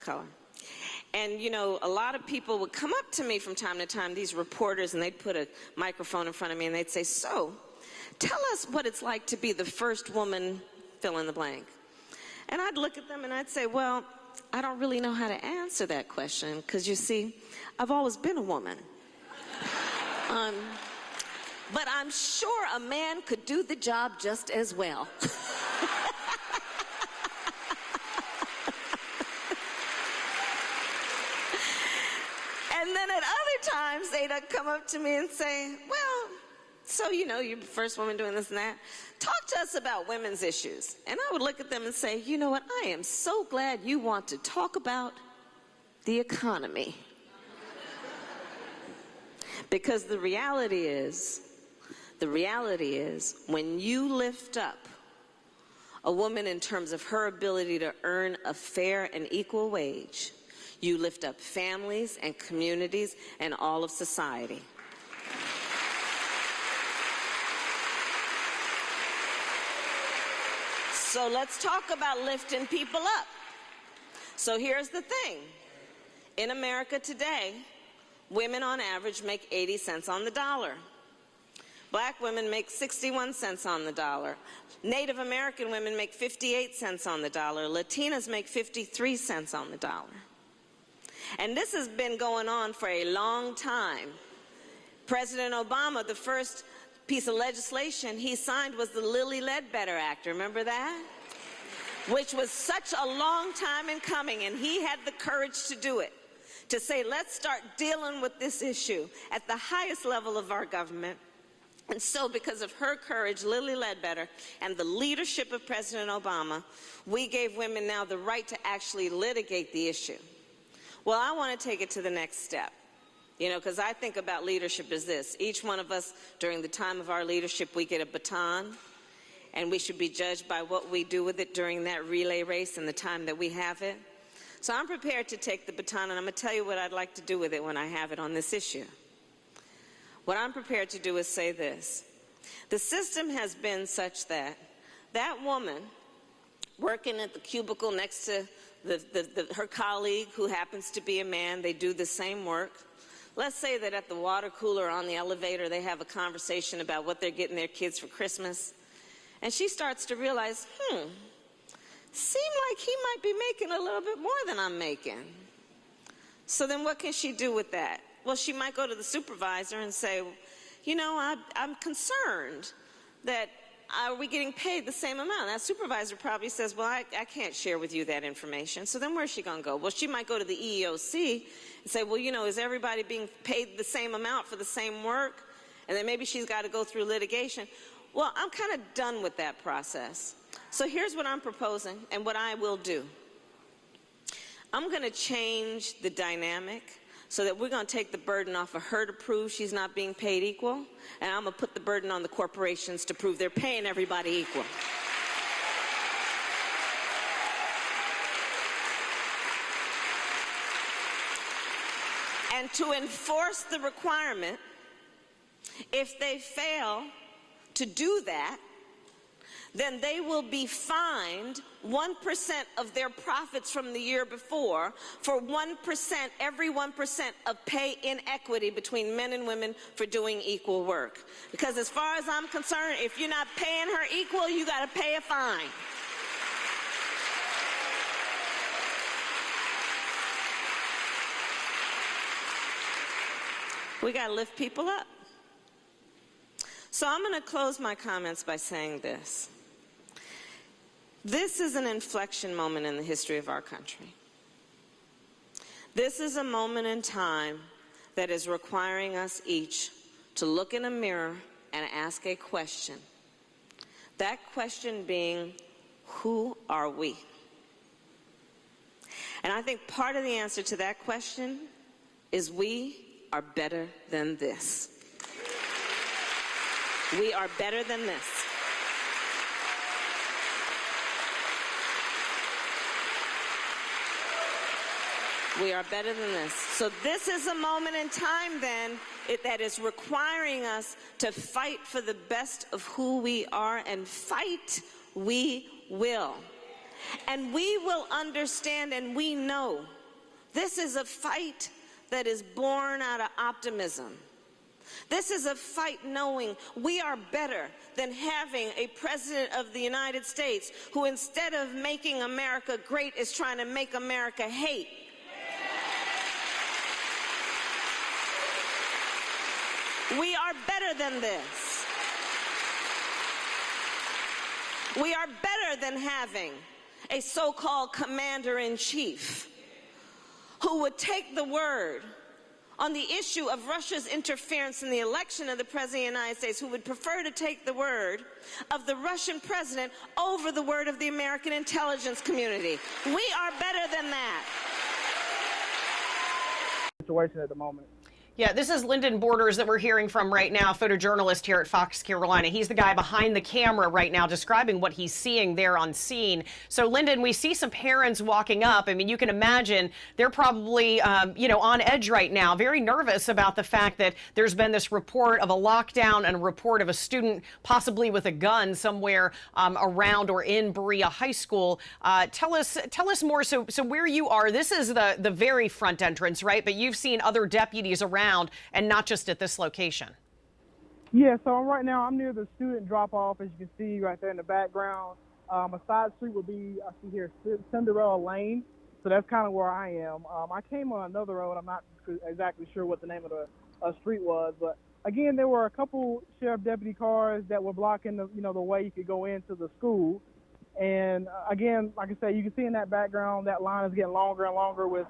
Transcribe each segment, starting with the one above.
color. And, you know, a lot of people would come up to me from time to time, these reporters, and they'd put a microphone in front of me and they'd say, so, tell us what it's like to be the first woman, fill in the blank. And I'd look at them and I'd say, well, I don't really know how to answer that question because, you see, I've always been a woman. But I'm sure a man could do the job just as well. And then at other times, they'd come up to me and say, well, so, you know, you're the first woman doing this and that. Talk to us about women's issues. And I would look at them and say, you know what, I am so glad you want to talk about the economy. Because the reality is, when you lift up a woman in terms of her ability to earn a fair and equal wage, you lift up families and communities and all of society. So let's talk about lifting people up. So here's the thing. In America today, women on average make 80 cents on the dollar. Black women make 61 cents on the dollar. Native American women make 58 cents on the dollar. Latinas make 53 cents on the dollar. And this has been going on for a long time. President Obama, the first piece of legislation he signed was the Lilly Ledbetter Act. Remember that? Which was such a long time in coming, and he had the courage to do it. To say, let's start dealing with this issue at the highest level of our government. And so because of her courage, Lilly Ledbetter, and the leadership of President Obama, we gave women now the right to actually litigate the issue. Well, I want to take it to the next step, you know, because I think about leadership as this. Each one of us, during the time of our leadership, we get a baton, and we should be judged by what we do with it during that relay race and the time that we have it. So I'm prepared to take the baton, and I'm going to tell you what I'd like to do with it when I have it on this issue. What I'm prepared to do is say this. The system has been such that that woman working at the cubicle next to her colleague who happens to be a man, they do the same work. Let's say that at the water cooler or on the elevator, they have a conversation about what they're getting their kids for Christmas. And she starts to realize, seem like he might be making a little bit more than I'm making. So then what can she do with that? Well, she might go to the supervisor and say, you know, I'm concerned that are we getting paid the same amount? That supervisor probably says, well, I can't share with you that information. So then where's she going to go? Well, she might go to the EEOC and say, well, you know, is everybody being paid the same amount for the same work? And then maybe she's got to go through litigation. Well, I'm kind of done with that process. So here's what I'm proposing and what I will do. I'm going to change the dynamic so that we're going to take the burden off of her to prove she's not being paid equal, and I'm going to put the burden on the corporations to prove they're paying everybody equal. And to enforce the requirement, if they fail to do that, then they will be fined 1% of their profits from the year before for 1%, every 1% of pay inequity between men and women for doing equal work. Because as far as I'm concerned, if you're not paying her equal, you got to pay a fine. We got to lift people up. So I'm going to close my comments by saying this. This is an inflection moment in the history of our country. This is a moment in time that is requiring us each to look in a mirror and ask a question. That question being, who are we? And I think part of the answer to that question is we are better than this. We are better than this. We are better than this. So this is a moment in time then that is requiring us to fight for the best of who we are, and fight we will. And we will understand, and we know this is a fight that is born out of optimism. This is a fight knowing we are better than having a president of the United States who, instead of making America great, is trying to make America hate. We are better than this. We are better than having a so-called commander-in-chief who would take the word on the issue of Russia's interference in the election of the President of the United States, who would prefer to take the word of the Russian president over the word of the American intelligence community. We are better than that. Situation at the moment. Yeah, this is Lyndon Borders that we're hearing from right now, photojournalist here at Fox Carolina. He's the guy behind the camera right now describing what he's seeing there on scene. So, Lyndon, we see some parents walking up. I mean, you can imagine they're probably, on edge right now, very nervous about the fact that there's been this report of a lockdown and a report of a student possibly with a gun somewhere around or in Berea High School. Tell us more. So where you are, this is the very front entrance, right? But you've seen other deputies around and not just at this location. Yeah, so right now I'm near the student drop-off, as you can see right there in the background. A side street would be, I see here, Cinderella Lane. So that's kind of where I am. I came on another road. I'm not exactly sure what the name of the street was, but again, there were a couple sheriff deputy cars that were blocking the way you could go into the school. And again, like I said, you can see in that background that line is getting longer and longer with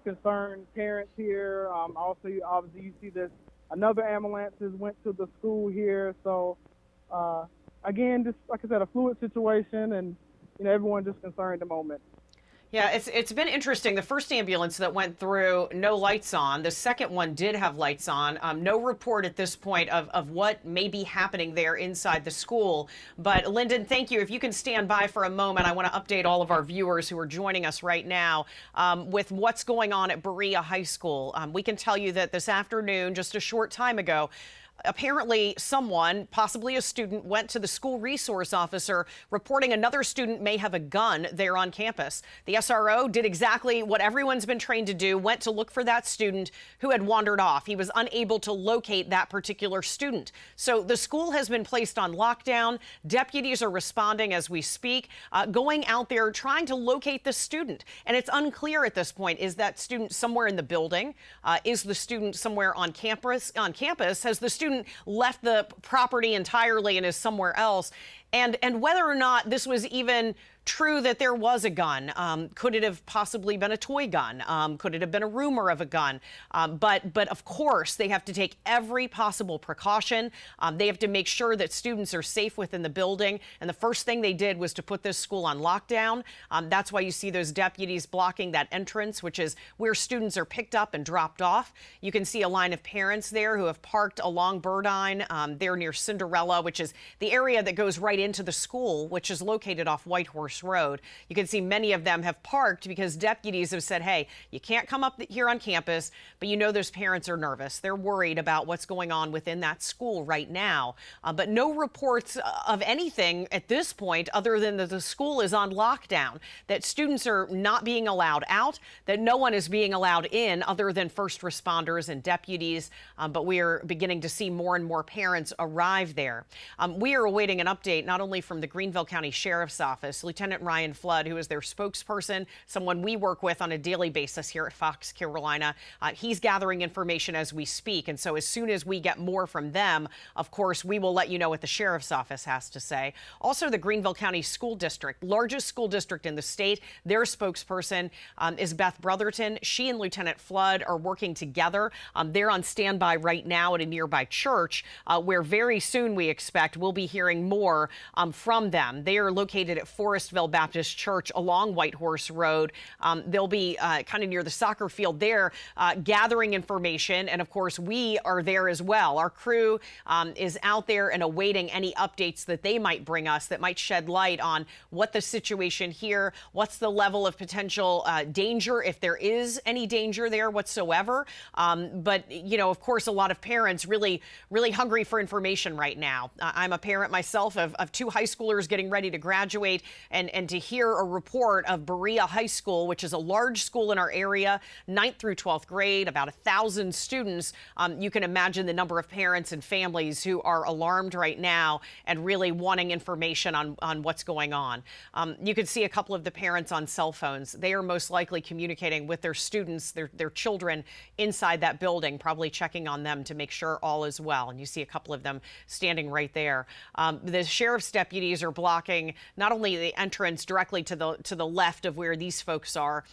concerned parents here. Also, obviously, you see this another ambulances went to the school here. So again, just like I said, a fluid situation, and everyone just concerned at the moment. Yeah, it's been interesting. The first ambulance that went through, no lights on. The second one did have lights on. No report at this point of what may be happening there inside the school. But Lyndon, thank you. If you can stand by for a moment, I want to update all of our viewers who are joining us right now with what's going on at Berea High School. We can tell you that this afternoon, just a short time ago, apparently someone, possibly a student, went to the school resource officer reporting another student may have a gun there on campus. The SRO did exactly what everyone's been trained to do, went to look for that student who had wandered off. He was unable to locate that particular student. So the school has been placed on lockdown. Deputies are responding as we speak, going out there trying to locate the student. And it's unclear at this point, is that student somewhere in the building? Is the student somewhere on campus? Has the student left the property entirely and is somewhere else? And whether or not this was even true that there was a gun. Could it have possibly been a toy gun? Could it have been a rumor of a gun? But of course, they have to take every possible precaution. They have to make sure that students are safe within the building. And the first thing they did was to put this school on lockdown. That's why you see those deputies blocking that entrance, which is where students are picked up and dropped off. You can see a line of parents there who have parked along Burdine. They're near Cinderella, which is the area that goes right into the school, which is located off Whitehorse Road. You can see many of them have parked because deputies have said, hey, you can't come up here on campus, but those parents are nervous. They're worried about what's going on within that school right now. But no reports of anything at this point other than that the school is on lockdown, that students are not being allowed out, that no one is being allowed in other than first responders and deputies. But we are beginning to see more and more parents arrive there. We are awaiting an update not only from the Greenville County Sheriff's Office, Lieutenant Ryan Flood, who is their spokesperson, someone we work with on a daily basis here at Fox Carolina. He's gathering information as we speak. And so as soon as we get more from them, of course, we will let you know what the Sheriff's Office has to say. Also, the Greenville County School District, largest school district in the state, their spokesperson is Beth Brotherton. She and Lieutenant Flood are working together. They're on standby right now at a nearby church where very soon we expect we'll be hearing more from them. They are located at Forestville Baptist Church along Whitehorse Road. They'll be kind of near the soccer field there, gathering information. And of course, we are there as well. Our crew is out there and awaiting any updates that they might bring us that might shed light on what the situation here, what's the level of potential danger, if there is any danger there whatsoever. But, of course, a lot of parents really hungry for information right now. I'm a parent myself of two high schoolers getting ready to graduate, and and to hear a report of Berea High School, which is a large school in our area, 9th through 12th grade, about 1,000 students. You can imagine the number of parents and families who are alarmed right now and really wanting information on what's going on. You can see a couple of the parents on cell phones. They are most likely communicating with their students, their children inside that building, probably checking on them to make sure all is well. And you see a couple of them standing right there. The sheriff's deputies are blocking not only the entrance directly to the left of where these folks are,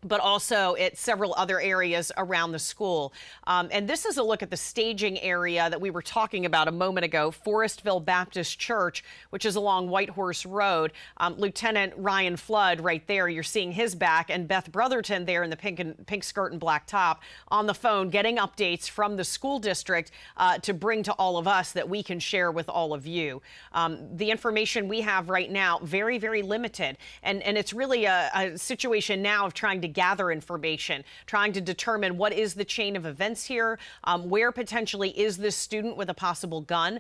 but also at several other areas around the school. And this is a look at the staging area that we were talking about a moment ago, Forestville Baptist Church, which is along Whitehorse Road. Lieutenant Ryan Flood right there, you're seeing his back, and Beth Brotherton there in the pink skirt and black top on the phone getting updates from the school district to bring to all of us that we can share with all of you. The information we have right now, very, very limited. And it's really a situation now of trying to gather information, trying to determine what is the chain of events here, where potentially is this student with a possible gun.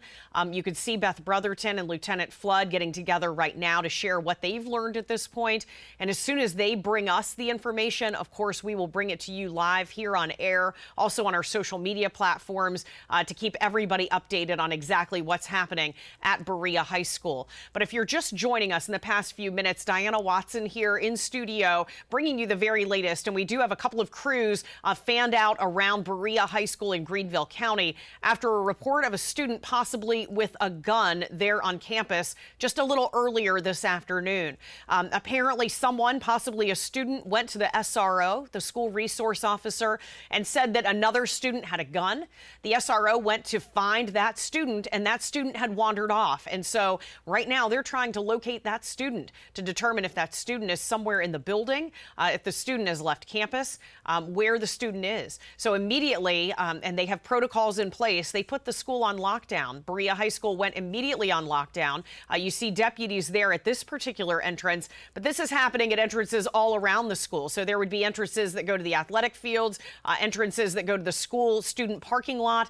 You could see Beth Brotherton and Lieutenant Flood getting together right now to share what they've learned at this point. And as soon as they bring us the information, of course, we will bring it to you live here on air, also on our social media platforms to keep everybody updated on exactly what's happening at Berea High School. But if you're just joining us in the past few minutes, Diana Watson here in studio, bringing you the very latest. And we do have a couple of crews fanned out around Berea High School in Greenville County after a report of a student possibly with a gun there on campus just a little earlier this afternoon. Apparently someone, possibly a student, went to the SRO, the school resource officer, and said that another student had a gun. The SRO went to find that student, and that student had wandered off. And so right now they're trying to locate that student to determine if that student is somewhere in the building, if the student has left campus, where the student is. So immediately, and they have protocols in place, they put the school on lockdown. Berea High School went immediately on lockdown. You see deputies there at this particular entrance, but this is happening at entrances all around the school. So there would be entrances that go to the athletic fields, entrances that go to the school student parking lot,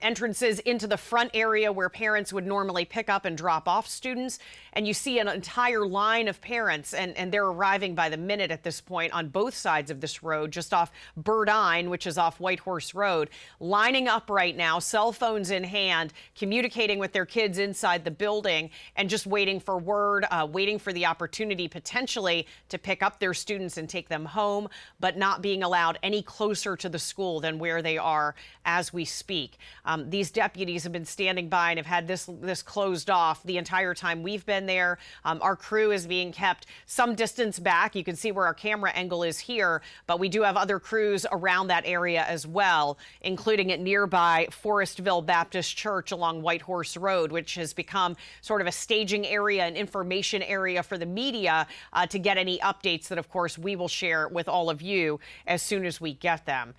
entrances into the front area where parents would normally pick up and drop off students. And you see an entire line of parents, and they're arriving by the minute at this point on both sides of this road, just off Burdine, which is off Whitehorse Road, lining up right now, cell phones in hand, communicating with their kids inside the building, and just waiting for word, waiting for the opportunity potentially to pick up their students and take them home, but not being allowed any closer to the school than where they are as we speak. These deputies have been standing by and have had this closed off the entire time we've been there. Our crew is being kept some distance back. You can see where our camera angle is here, but we do have other crews around that area as well, including at nearby Forestville Baptist Church along Whitehorse Road, which has become sort of a staging area, an information area for the media to get any updates that, of course, we will share with all of you as soon as we get them.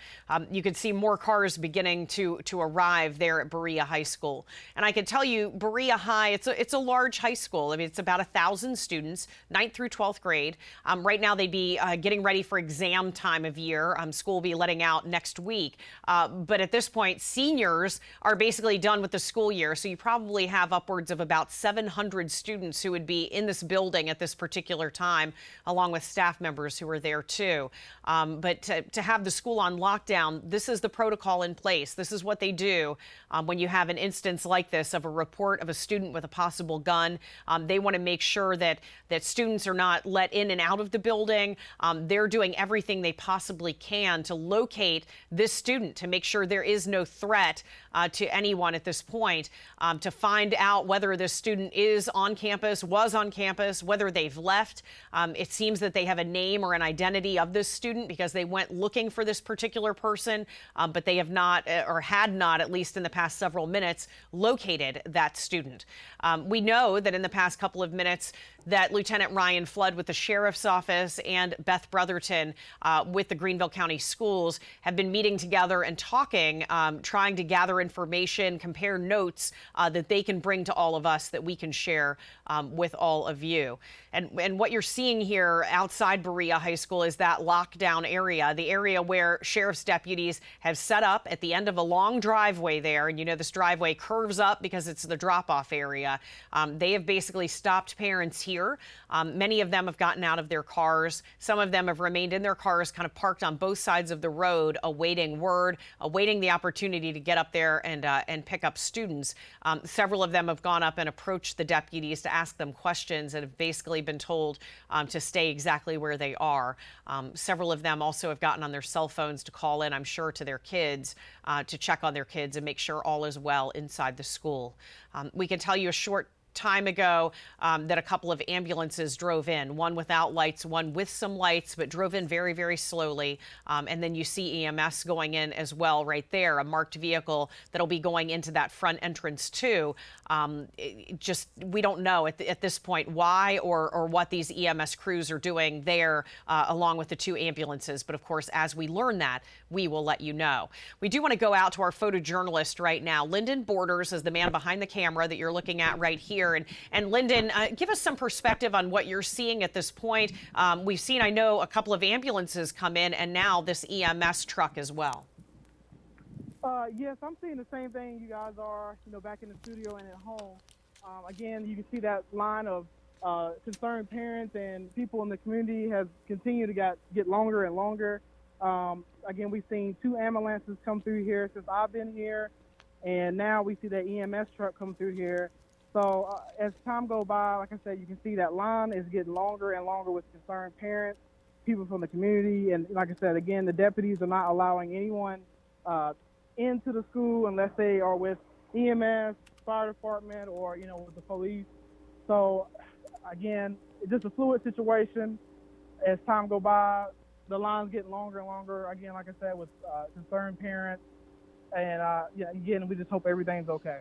You can see more cars beginning to arrive there at Berea High School. And I can tell you, Berea High, it's a large high school. I mean, it's about 1,000 students, 9th through 12th grade. Right now, they'd be getting ready for exam time of year. School will be letting out next week. But at this point, seniors are basically done with the school year. So you probably have upwards of about 700 students who would be in this building at this particular time, along with staff members who are there too. But to have the school on lockdown, this is the protocol in place. This is what they do when you have an instance like this of a report of a student with a possible gun. They want to make sure that students are not let in and out of the building. They're doing everything they possibly can to locate this student, to make sure there is no threat to anyone at this point, to find out whether this student is on campus, was on campus, whether they've left. It seems that they have a name or an identity of this student because they went looking for this particular person, but they have not, or had not, at least in the past several minutes, located that student. We know that in the past couple of minutes that Lieutenant Ryan Flood with the Sheriff's Office and Beth Brother Brotherton with the Greenville County Schools have been meeting together and talking, trying to gather information, compare notes that they can bring to all of us that we can share with all of you. And what you're seeing here outside Berea High School is that lockdown area, the area where sheriff's deputies have set up at the end of a long driveway there. And you know, this driveway curves up because it's the drop-off area. They have basically stopped parents here. Many of them have gotten out of their cars. Some of them have remained in their cars, kind of parked on both sides of the road, awaiting word, awaiting the opportunity to get up there and pick up students. Several of them have gone up and approached the deputies to ask them questions and have basically been told to stay exactly where they are. Several of them also have gotten on their cell phones to call in, I'm sure, to their kids to check on their kids and make sure all is well inside the school. We can tell you a short time ago that a couple of ambulances drove in, one without lights, one with some lights, but drove in very, very slowly. And then you see EMS going in as well right there, a marked vehicle that'll be going into that front entrance too. We don't know at this point why or what these EMS crews are doing there along with the two ambulances. But of course, as we learn that, we will let you know. We do want to go out to our photojournalist right now. Lyndon Borders is the man behind the camera that you're looking at right here. And Lyndon, give us some perspective on what you're seeing at this point. We've seen, I know, a couple of ambulances come in and now this EMS truck as well. Yes, I'm seeing the same thing you guys are, back in the studio and at home. Again, you can see that line of concerned parents and people in the community has continued to get longer and longer. Again, we've seen 2 ambulances come through here since I've been here, and now we see that EMS truck come through here. So as time goes by, like I said, you can see that line is getting longer and longer with concerned parents, people from the community. And like I said, again, the deputies are not allowing anyone into the school unless they are with EMS, fire department, or, with the police. So again, it's just a fluid situation. As time goes by, the line's getting longer and longer. Again, like I said, with concerned parents. And again, we just hope everything's okay.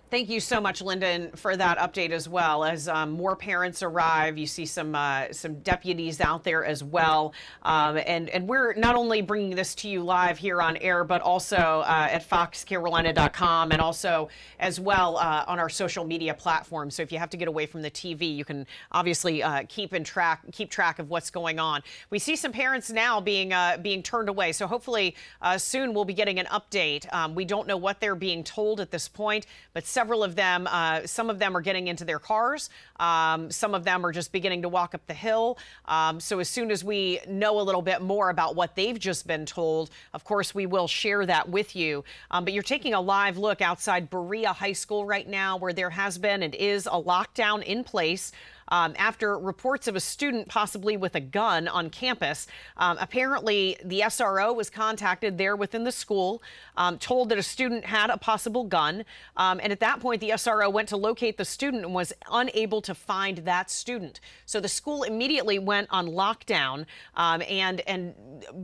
Thank you so much, Lyndon, for that update as well. As more parents arrive, you see some deputies out there as well. And we're not only bringing this to you live here on air, but also at foxcarolina.com and also as well on our social media platforms. So if you have to get away from the TV, you can obviously keep track of what's going on. We see some parents now being turned away. So hopefully soon we'll be getting an update. We don't know what they're being told at this point, but several of them, some of them are getting into their cars. Some of them are just beginning to walk up the hill. So as soon as we know a little bit more about what they've just been told, of course, we will share that with you. But you're taking a live look outside Berea High School right now, where there has been and is a lockdown in place. After reports of a student possibly with a gun on campus. Apparently, the SRO was contacted there within the school, told that a student had a possible gun. And at that point, the SRO went to locate the student and was unable to find that student. So the school immediately went on lockdown and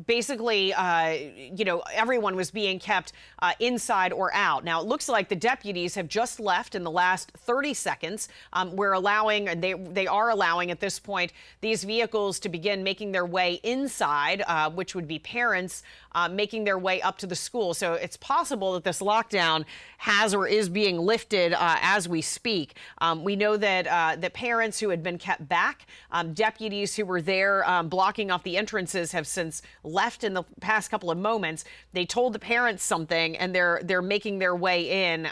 basically, everyone was being kept inside or out. Now, it looks like the deputies have just left in the last 30 seconds. We're allowing, and they are allowing at this point these vehicles to begin making their way inside, which would be parents making their way up to the school. So it's possible that this lockdown has or is being lifted as we speak. We know that the parents who had been kept back, deputies who were there blocking off the entrances have since left in the past couple of moments. They told the parents something, and they're making their way in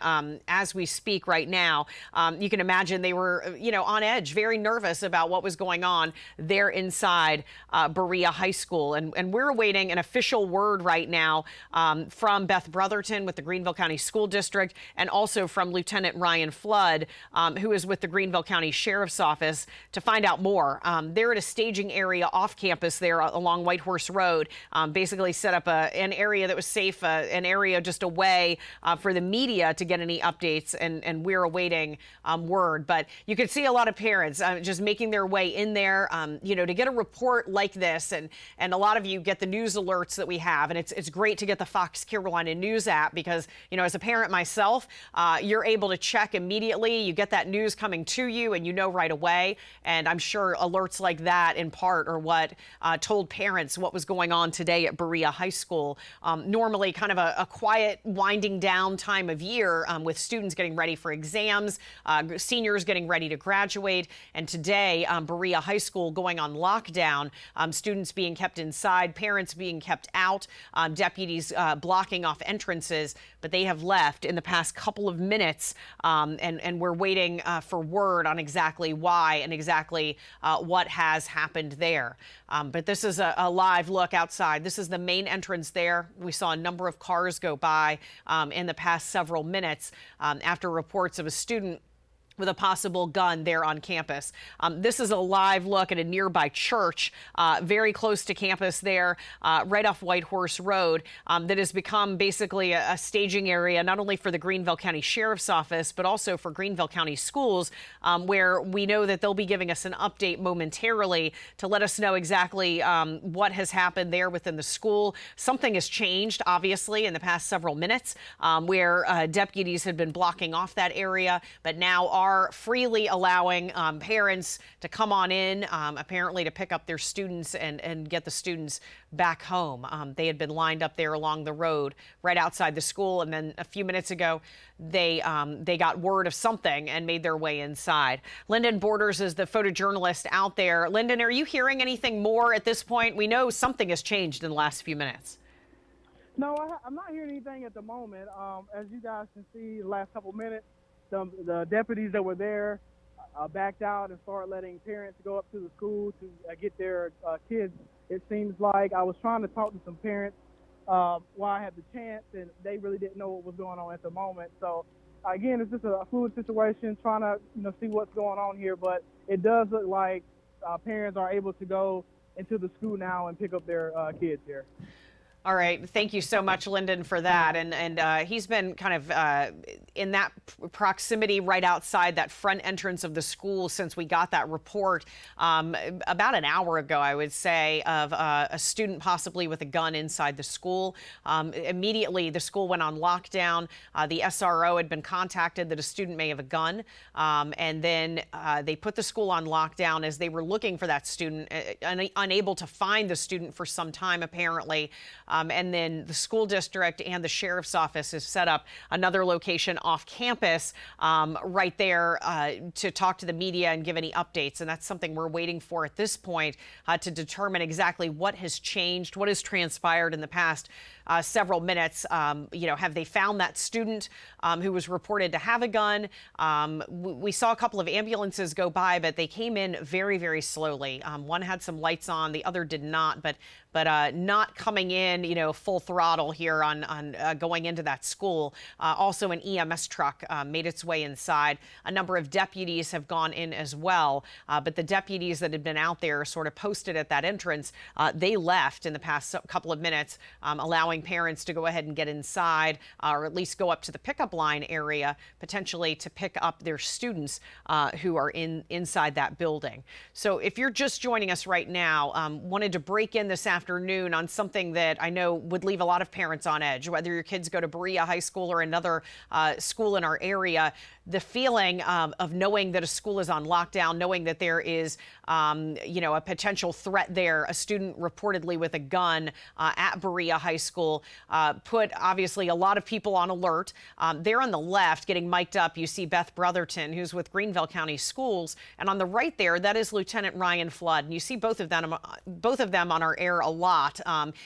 as we speak right now. You can imagine they were, on edge, very nervous about what was going on there inside Berea High School. And we're awaiting an official word right now from Beth Brotherton with the Greenville County School District, and also from Lieutenant Ryan Flood, who is with the Greenville County Sheriff's Office, to find out more. They're at a staging area off campus there along Whitehorse Road, basically set up an area that was safe, an area just away for the media to get any updates, and we're awaiting word. But you could see a lot of parents. parents just making their way in there, to get a report like this. And a lot of you get the news alerts that we have. And it's great to get the Fox Carolina News app because, as a parent myself, you're able to check immediately. You get that news coming to you and you know right away. And I'm sure alerts like that in part are what told parents what was going on today at Berea High School. Normally kind of a quiet winding down time of year with students getting ready for exams, seniors getting ready to graduate. And today, Berea High School going on lockdown, students being kept inside, parents being kept out, deputies blocking off entrances, but they have left in the past couple of minutes, and we're waiting for word on exactly why and exactly what has happened there. But this is a live look outside. This is the main entrance there. We saw a number of cars go by in the past several minutes after reports of a student with a possible gun there on campus. This is a live look at a nearby church very close to campus there, right off White Horse Road, that has become basically a staging area, not only for the Greenville County Sheriff's Office, but also for Greenville County Schools, where we know that they'll be giving us an update momentarily to let us know exactly what has happened there within the school. Something has changed, obviously, in the past several minutes, where deputies had been blocking off that area, but now are freely allowing parents to come on in, apparently to pick up their students and get the students back home. They had been lined up there along the road right outside the school, and then a few minutes ago they got word of something and made their way inside. Lyndon Borders is the photojournalist out there. Lyndon, are you hearing anything more at this point? We know something has changed in the last few minutes. No, I'm not hearing anything at the moment. As you guys can see, the last couple minutes, the deputies that were there backed out and started letting parents go up to the school to get their kids. It seems like I was trying to talk to some parents while I had the chance, and they really didn't know what was going on at the moment. So again, it's just a fluid situation, trying to see what's going on here. But it does look like parents are able to go into the school now and pick up their kids here. All right. Thank you so much, Lyndon, for that. And he's been kind of in that proximity right outside that front entrance of the school since we got that report about an hour ago, I would say, of a student possibly with a gun inside the school. Immediately, the school went on lockdown. The SRO had been contacted that a student may have a gun. And then they put the school on lockdown as they were looking for that student, unable to find the student for some time, apparently. And then the school district and the sheriff's office has set up another location off campus right there to talk to the media and give any updates. And that's something we're waiting for at this point to determine exactly what has changed, what has transpired in the past several minutes. Have they found that student who was reported to have a gun? We saw a couple of ambulances go by, but they came in very, very slowly. One had some lights on, the other did not, but not coming in, full throttle here on going into that school. Also, an EMS truck made its way inside. A number of deputies have gone in as well, but the deputies that had been out there sort of posted at that entrance, they left in the past couple of minutes, allowing parents to go ahead and get inside, or at least go up to the pickup line area, potentially to pick up their students who are inside that building. So if you're just joining us right now, wanted to break in this afternoon on something that I know would leave a lot of parents on edge, whether your kids go to Berea High School or another school in our area. The feeling of knowing that a school is on lockdown, knowing that there is, a potential threat there, a student reportedly with a gun at Berea High School, put obviously a lot of people on alert. There on the left, getting mic'd up, you see Beth Brotherton, who's with Greenville County Schools, and on the right there, that is Lieutenant Ryan Flood. And you see both of them on our air a lot.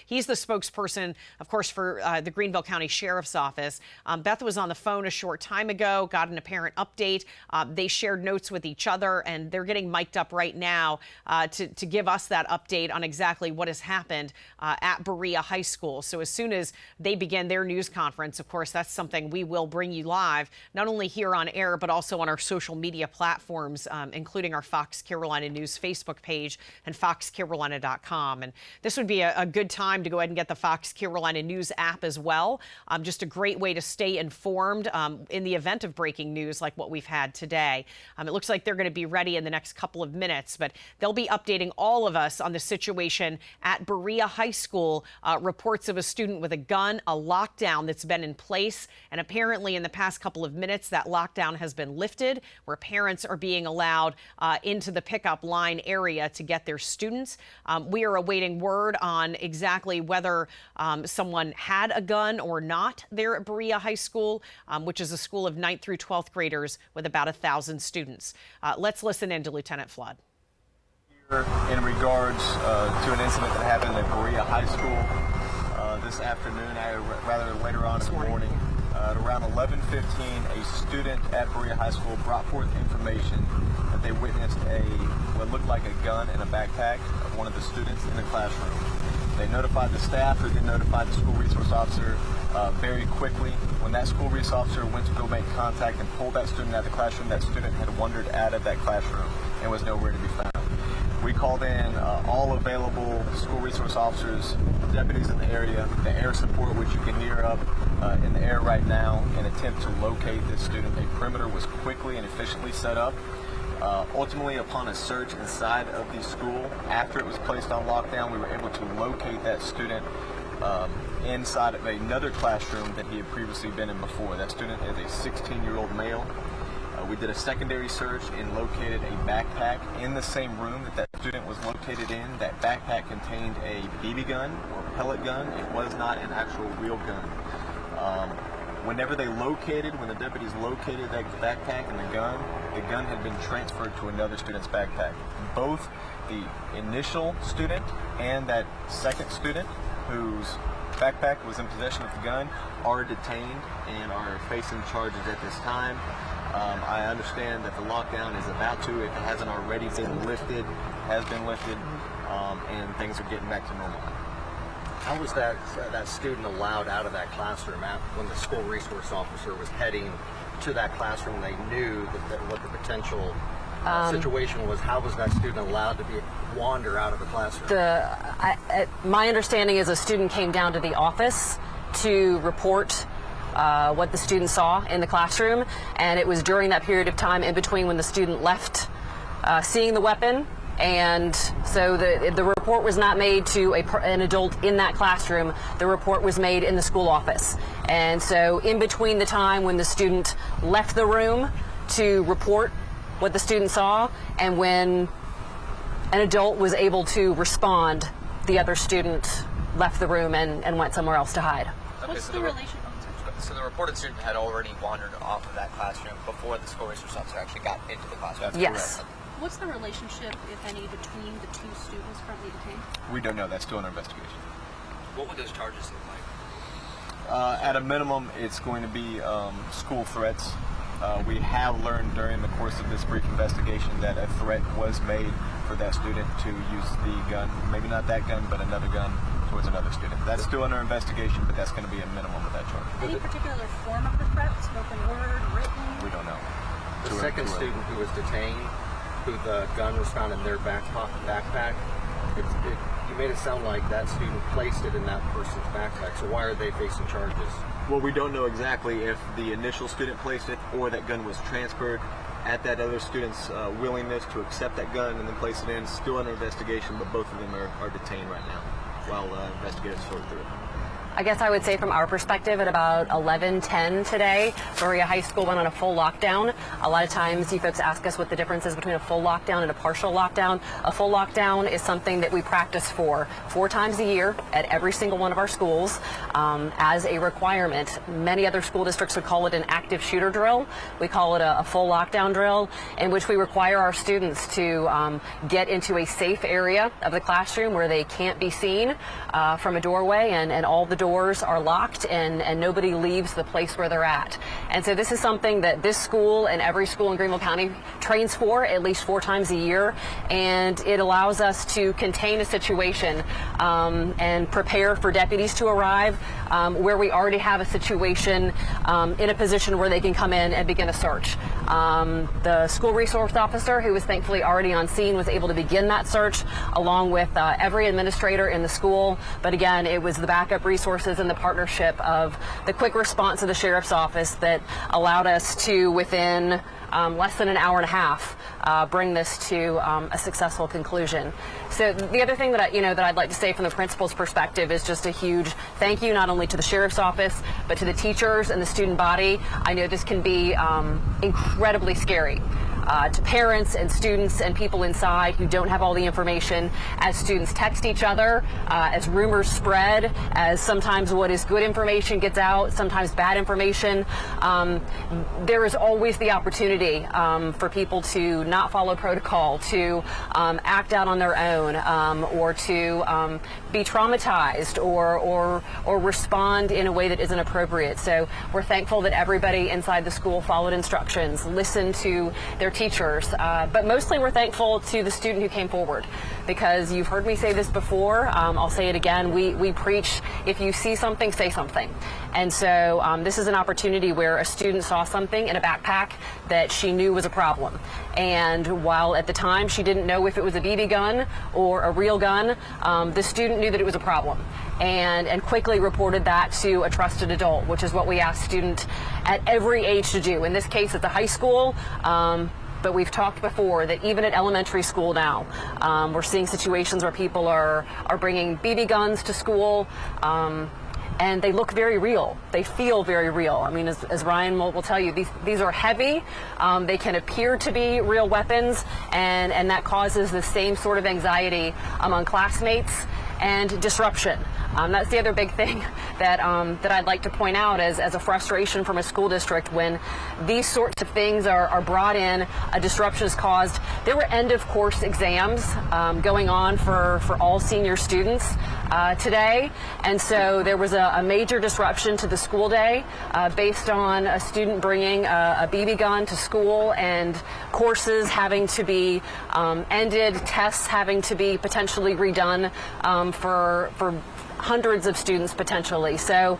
He's the spokesperson, of course, for the Greenville County Sheriff's Office. Beth was on the phone a short time ago, got an apparent update. They shared notes with each other, and they're getting mic'd up right now to give us that update on exactly what has happened at Berea High School. So as soon as they begin their news conference, of course, that's something we will bring you live, not only here on air, but also on our social media platforms, including our Fox Carolina News Facebook page and foxcarolina.com. And this would be a good time to go ahead and get the Fox Carolina News app as well. Just a great way to stay informed in the event of breaking news. news like what we've had today. It looks like they're going to be ready in the next couple of minutes, but they'll be updating all of us on the situation at Berea High School. Reports of a student with a gun, a lockdown that's been in place, and apparently in the past couple of minutes that lockdown has been lifted, where parents are being allowed into the pickup line area to get their students. We are awaiting word on exactly whether someone had a gun or not there at Berea High School, which is a school of 9th through 12th graders with about 1,000 students. Let's listen in to Lieutenant Flood. In regards to an incident that happened at Berea High School this afternoon, rather later on in the morning. At around 11:15, a student at Berea High School brought forth information that they witnessed what looked like a gun in a backpack of one of the students in the classroom. They notified the staff, who then notified the school resource officer very quickly. When that school resource officer went to go make contact and pull that student out of the classroom, that student had wandered out of that classroom and was nowhere to be found. We called in all available school resource officers, deputies in the area, the air support, which you can hear up in the air right now, in an attempt to locate this student. A perimeter was quickly and efficiently set up. Ultimately, upon a search inside of the school, after it was placed on lockdown, we were able to locate that student inside of another classroom that he had previously been in before. That student is a 16-year-old male. We did a secondary search and located a backpack in the same room that student was located in. That backpack contained a BB gun or pellet gun. It was not an actual real gun. When the deputies located that backpack and the gun had been transferred to another student's backpack. Both the initial student and that second student, whose backpack was in possession of the gun, are detained and are facing charges at this time. I understand that the lockdown is about to, if it hasn't already been lifted, has been lifted, and things are getting back to normal. How was that student allowed out of that classroom when the school resource officer was heading to that classroom? They knew what the potential situation was. How was that student allowed to wander out of the classroom? My understanding is a student came down to the office to report what the student saw in the classroom, and it was during that period of time in between when the student left seeing the weapon, and so the report was not made to an adult in that classroom. The report was made in the school office, and so in between the time when the student left the room to report what the student saw and when an adult was able to respond, the other student left the room and went somewhere else to hide. What's the relationship? So the reported student had already wandered off of that classroom before the school resource officer actually got into the classroom. That's yes. Correct. What's the relationship, if any, between the two students currently detained? We don't know. That's still under investigation. What would those charges look like? At a minimum, it's going to be school threats. We have learned during the course of this brief investigation that a threat was made for that student to use the gun, maybe not that gun, but another gun towards another student. That's still under investigation, but that's going to be a minimum of that charge. Any particular form of the threat? Spoken word, written? We don't know. The second student who was detained, who the gun was found in their backpack, you made it sound like that student placed it in that person's backpack. So why are they facing charges? Well, we don't know exactly if the initial student placed it or that gun was transferred at that other student's willingness to accept that gun and then place it in. Still under investigation, but both of them are detained right now while investigators sort through it. I guess I would say from our perspective at about 11:10 today, Berea High School went on a full lockdown. A lot of times you folks ask us what the difference is between a full lockdown and a partial lockdown. A full lockdown is something that we practice for 4 times a year at every single one of our schools as a requirement. Many other school districts would call it an active shooter drill. We call it a full lockdown drill, in which we require our students to get into a safe area of the classroom where they can't be seen from a doorway, and all the doors are locked and nobody leaves the place where they're at. And so this is something that this school and every school in Greenville County trains for at least 4 times a year, and it allows us to contain a situation and prepare for deputies to arrive where we already have a situation in a position where they can come in and begin a search. The school resource officer, who was thankfully already on scene, was able to begin that search along with every administrator in the school. But again, it was the backup resource resources and the partnership of the quick response of the Sheriff's Office that allowed us to, within less than an hour and a half, bring this to a successful conclusion. So the other thing that I'd like to say from the principal's perspective is just a huge thank you not only to the Sheriff's Office but to the teachers and the student body. I know this can be incredibly scary to parents and students and people inside who don't have all the information, as students text each other, as rumors spread, as sometimes what is good information gets out, sometimes bad information. There is always the opportunity for people to not follow protocol, to act out on their own, or to be traumatized or respond in a way that isn't appropriate. So we're thankful that everybody inside the school followed instructions, listened to their teachers, but mostly we're thankful to the student who came forward, because you've heard me say this before, I'll say it again, we preach, if you see something, say something. And so this is an opportunity where a student saw something in a backpack that she knew was a problem. And while at the time she didn't know if it was a BB gun or a real gun, the student knew that it was a problem and quickly reported that to a trusted adult, which is what we ask students at every age to do. In this case, at the high school, but we've talked before that even at elementary school now, we're seeing situations where people are bringing BB guns to school, and they look very real. They feel very real. I mean, as Ryan will tell you, these are heavy. They can appear to be real weapons, and that causes the same sort of anxiety among classmates and disruption. That's the other big thing that I'd like to point out as a frustration from a school district. When these sorts of things are brought in, a disruption is caused. There were end of course exams going on for all senior students today, and so there was a major disruption to the school day based on a student bringing a BB gun to school and courses having to be ended, tests having to be potentially redone for hundreds of students potentially. So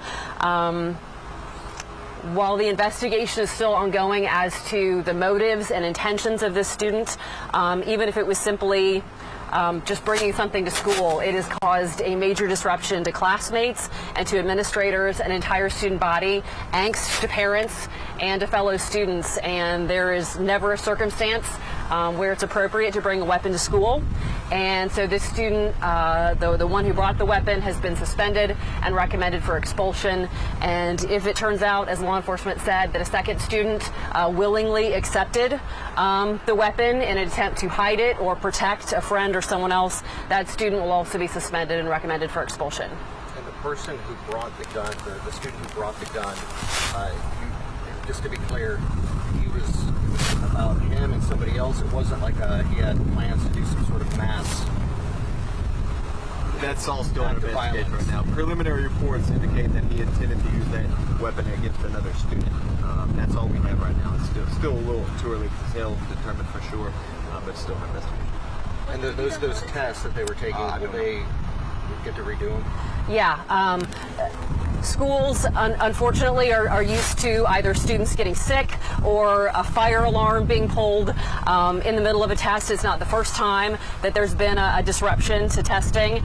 while the investigation is still ongoing as to the motives and intentions of this student, even if it was simply just bringing something to school, it has caused a major disruption to classmates and to administrators, an entire student body, angst to parents and to fellow students. And there is never a circumstance where it's appropriate to bring a weapon to school. And so this student, the one who brought the weapon, has been suspended and recommended for expulsion. And if it turns out, as law enforcement said, that a second student willingly accepted the weapon in an attempt to hide it or protect a friend or someone else, that student will also be suspended and recommended for expulsion. And the person who brought the gun, the student who brought the gun, just to be clear, it was about him and somebody else. It wasn't like he had plans to do some sort of mass. That's all still in investigation right now. Preliminary reports indicate that he intended to use that weapon against another student. That's all we have right now. It's still a little too early to tell, determine for sure, but still an investigation. And those tests that they were taking, will they get to redo them? Yeah. Schools, unfortunately, are used to either students getting sick or a fire alarm being pulled in the middle of a test. It's not the first time that there's been a disruption to testing.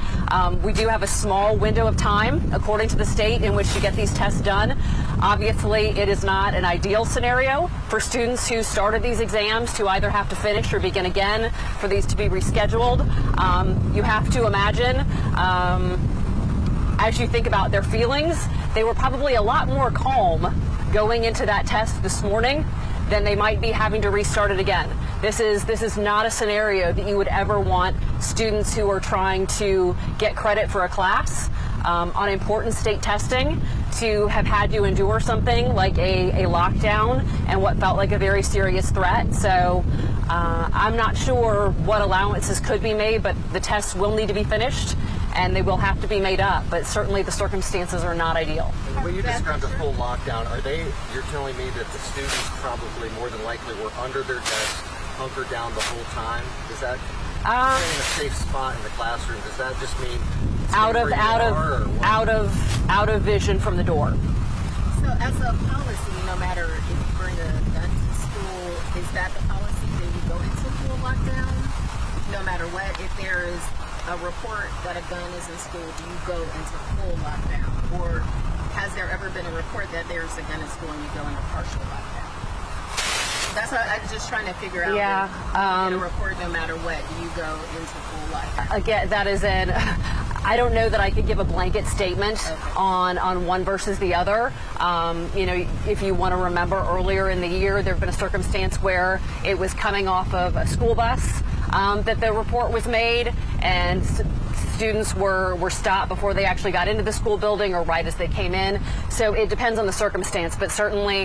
We do have a small window of time, according to the state, in which to get these tests done. Obviously, it is not an ideal scenario for students who started these exams to either have to finish or begin again, for these to be rescheduled. You have to imagine, as you think about their feelings, they were probably a lot more calm going into that test this morning than they might be having to restart it again. This is not a scenario that you would ever want students who are trying to get credit for a class on important state testing to have had to endure something like a lockdown and what felt like a very serious threat. So I'm not sure what allowances could be made, but the tests will need to be finished and they will have to be made up, but certainly the circumstances are not ideal. When you described a full lockdown, you're telling me that the students probably more than likely were under their desks, hunkered down the whole time? Does that in a safe spot in the classroom? Does that just mean out of vision from the door? So as a policy, no matter if you bring a gun to school, is that the policy that you go into full lockdown? No matter what, if there is a a report that a gun is in school, do you go into full lockdown? Or has there ever been a report that there's a gun in school and you go into partial lockdown? That's what I'm just trying to figure out. Yeah. In a report, no matter what, do you go into full lockdown? Again, that is I don't know that I could give a blanket statement on one versus the other. If you want to remember earlier in the year, there have been a circumstance where it was coming off of a school bus that the report was made, and students were stopped before they actually got into the school building or right as they came in. So it depends on the circumstance, but certainly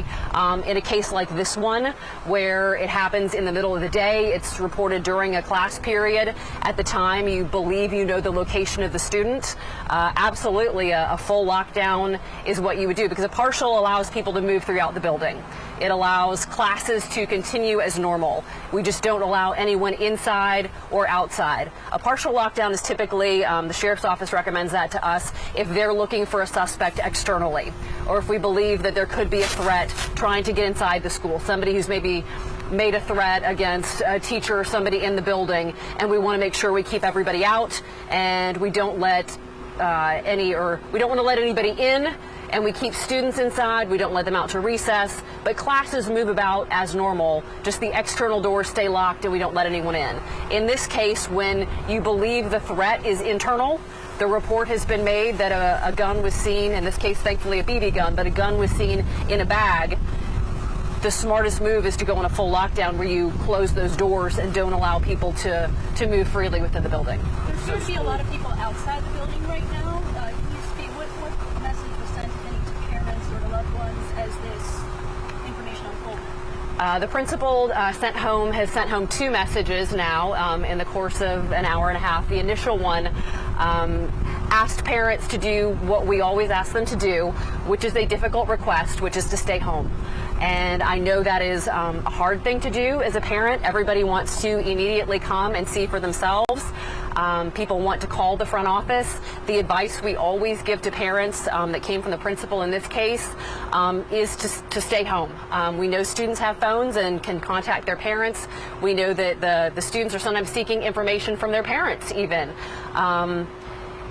in a case like this one, where it happens in the middle of the day, it's reported during a class period, at the time you believe you know the location of the student, absolutely a full lockdown is what you would do, because a partial allows people to move throughout the building. It allows classes to continue as normal. We just don't allow anyone inside or outside. A partial lockdown is typically, the sheriff's office recommends that to us if they're looking for a suspect externally, or if we believe that there could be a threat trying to get inside the school, somebody who's maybe made a threat against a teacher or somebody in the building, and we want to make sure we keep everybody out and we don't let we don't want to let anybody in, and we keep students inside. We don't let them out to recess, but classes move about as normal. Just the external doors stay locked and we don't let anyone in. In this case, when you believe the threat is internal, the report has been made that a gun was seen, in this case thankfully a BB gun, but a gun was seen in a bag. The smartest move is to go on a full lockdown where you close those doors and don't allow people to move freely within the building. There seems to be a lot of people outside the building right now. Can you speak, what message was sent to parents or to loved ones as this information unfolded? The principal has sent home 2 messages now in the course of an hour and a half. The initial one asked parents to do what we always ask them to do, which is a difficult request, which is to stay home. And I know that is a hard thing to do as a parent. Everybody wants to immediately come and see for themselves. People want to call the front office. The advice we always give to parents that came from the principal in this case is to stay home. We know students have phones and can contact their parents. We know that the students are sometimes seeking information from their parents even.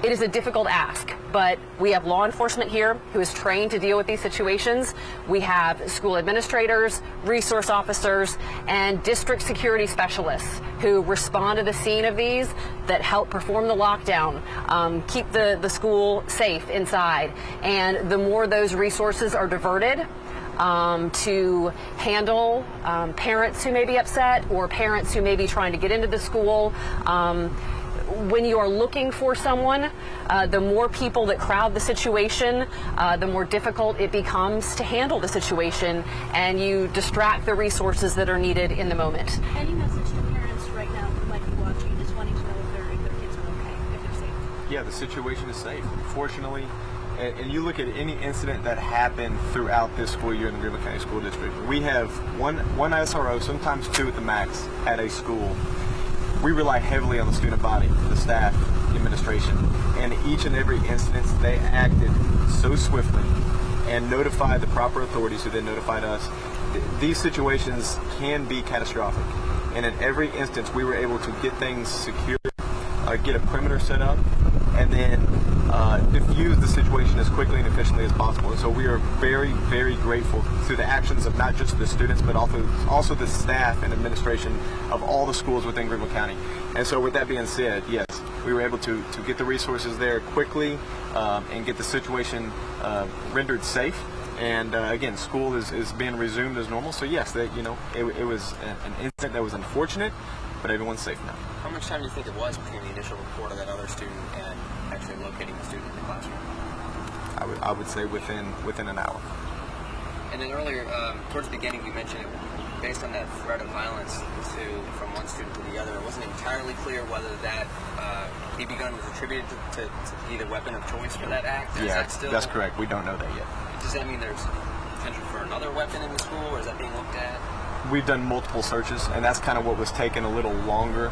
It is a difficult ask, but we have law enforcement here who is trained to deal with these situations. We have school administrators, resource officers, and district security specialists who respond to the scene of these, that help perform the lockdown, keep the school safe inside. And the more those resources are diverted to handle parents who may be upset or parents who may be trying to get into the school, when you are looking for someone, the more people that crowd the situation, the more difficult it becomes to handle the situation, and you distract the resources that are needed in the moment. Any message to parents right now who might be watching, just wanting to know if their kids are okay, if they're safe? Yeah, the situation is safe. Fortunately, and you look at any incident that happened throughout this school year in the Greenville County School District, we have one SRO, sometimes 2 at the max, at a school. We rely heavily on the student body, the staff, the administration, and each and every instance they acted so swiftly and notified the proper authorities who then notified us. These situations can be catastrophic, and in every instance we were able to get things secure, get a perimeter set up, and then diffuse the situation as quickly and efficiently as possible. And so we are very, very grateful to the actions of not just the students, but also the staff and administration of all the schools within Greenville County. And so with that being said, yes, we were able to get the resources there quickly and get the situation rendered safe. And again, school is being resumed as normal. So yes, it was an incident that was unfortunate, but everyone's safe now. How much time do you think it was between the initial report of that other student and actually locating the student in the classroom? I would say within an hour. And then earlier, towards the beginning, you mentioned it, based on that threat of violence from one student to the other, it wasn't entirely clear whether that BB gun was attributed to be the weapon of choice for that act. Yeah, that's correct. We don't know that yet. Does that mean there's potential for another weapon in the school, or is that being looked at? We've done multiple searches, and that's kind of what was taking a little longer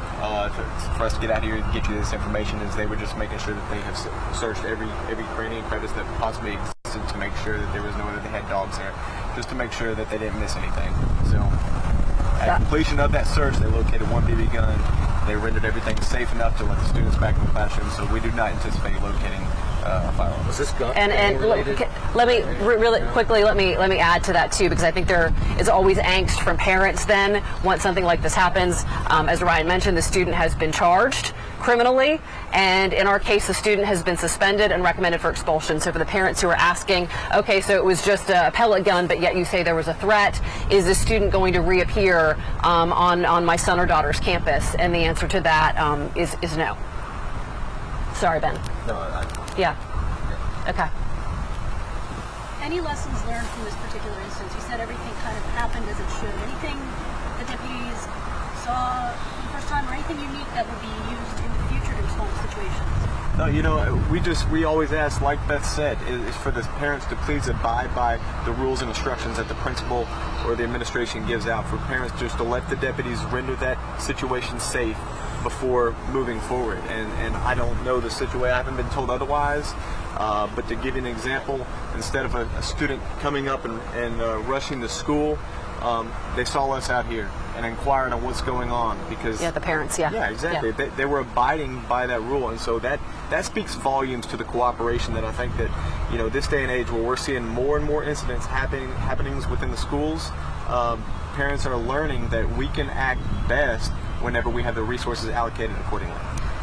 for us to get out here and get you this information, is they were just making sure that they have searched every cranny and crevice that possibly existed to make sure that there was no way that they had dogs there, just to make sure that they didn't miss anything. So at completion of that search, they located one BB gun They rendered everything safe enough to let the students back in the classroom, so we do not anticipate locating a firearm. Was this gun And related? let me really quickly let me add to that too, because I think there is always angst from parents then once something like this happens. As Ryan mentioned, the student has been charged criminally, and in our case the student has been suspended and recommended for expulsion. So for the parents who are asking, okay, so it was just a pellet gun, but yet you say there was a threat, is the student going to reappear on my son or daughter's campus? And the answer to that is no. Sorry, Ben. No, Yeah. Okay. Any lessons learned from this particular instance? You said everything kind of happened as it should. Anything the deputies saw for the first time, or anything unique that will be used in the future to respond to situations? No, you know, we always ask, like Beth said, is for the parents to please abide by the rules and instructions that the principal or the administration gives out. For parents just to let the deputies render that situation safe before moving forward. And I don't know the situation, I haven't been told otherwise, but to give you an example, instead of a student coming up and rushing to school, they saw us out here and inquiring on what's going on, because The parents, yeah, exactly. Yeah. They were abiding by that rule, and so that speaks volumes to the cooperation that I think that, you know, this day and age where we're seeing more and more incidents happenings within the schools, parents are learning that we can act best whenever we have the resources allocated accordingly.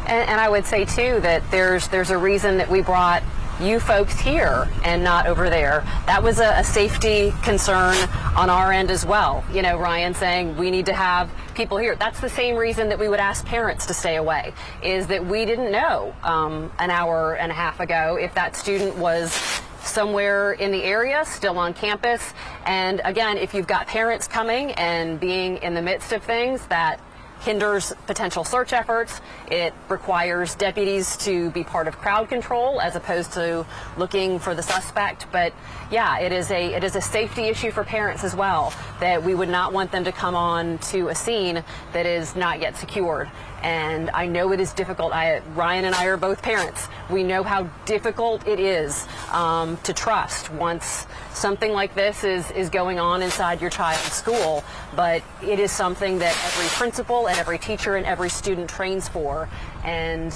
And I would say too that there's a reason that we brought you folks here and not over there. That was a safety concern on our end as well. You know, Ryan saying we need to have people here. That's the same reason that we would ask parents to stay away, is that we didn't know an hour and a half ago if that student was somewhere in the area, still on campus. And again, if you've got parents coming and being in the midst of things, that hinders potential search efforts. It requires deputies to be part of crowd control as opposed to looking for the suspect. But yeah, it is a safety issue for parents as well, that we would not want them to come on to a scene that is not yet secured. And I know it is difficult. Ryan and I are both parents. We know how difficult it is to trust once something like this is going on inside your child's school. But it is something that every principal and every teacher and every student trains for. And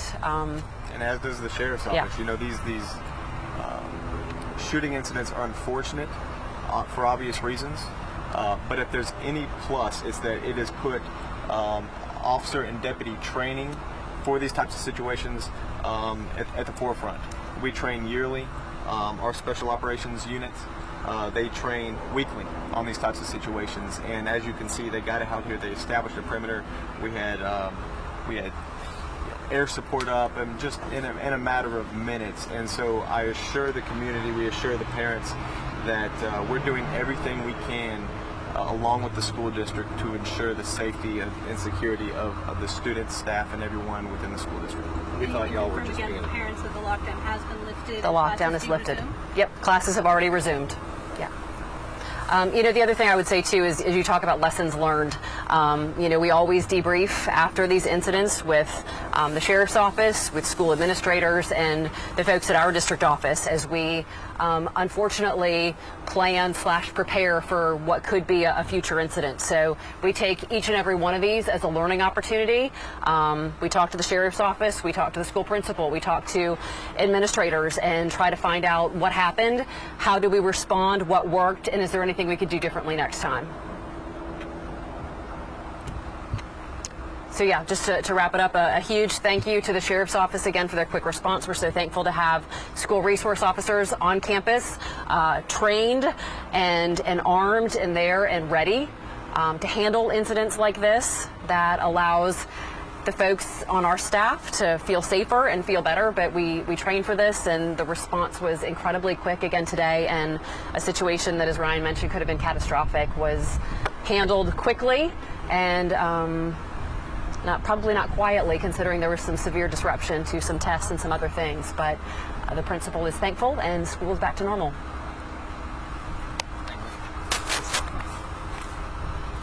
as does the sheriff's office. Yeah. You know, these shooting incidents are unfortunate for obvious reasons. But if there's any plus, it's that it has put officer and deputy training for these types of situations at the forefront. We train yearly. Our special operations units, they train weekly on these types of situations. And as you can see, they got it out here. They established a perimeter. We had air support up, and just in a matter of minutes. And so I assure the community, we assure the parents that we're doing everything we can along with the school district to ensure the safety and security of the students, staff, and everyone within the school district. We thought y'all were just again, being... the parents that the lockdown has been lifted. the lockdown is lifted. Yep, classes have already resumed. Yeah. You know, the other thing I would say too is, as you talk about lessons learned, you know, we always debrief after these incidents with the sheriff's office, with school administrators, and the folks at our district office as we unfortunately plan/prepare for what could be a future incident. So we take each and every one of these as a learning opportunity. We talk to the sheriff's office, we talk to the school principal, we talk to administrators and try to find out what happened, how do we respond, what worked, and is there anything we could do differently next time. So yeah, just to wrap it up, a huge thank you to the Sheriff's Office again for their quick response. We're so thankful to have school resource officers on campus, trained and armed and there and ready to handle incidents like this. That allows the folks on our staff to feel safer and feel better, but we train for this, and the response was incredibly quick again today, and a situation that, as Ryan mentioned, could have been catastrophic was handled quickly and probably not quietly, considering there was some severe disruption to some tests and some other things. But the principal is thankful, and school is back to normal.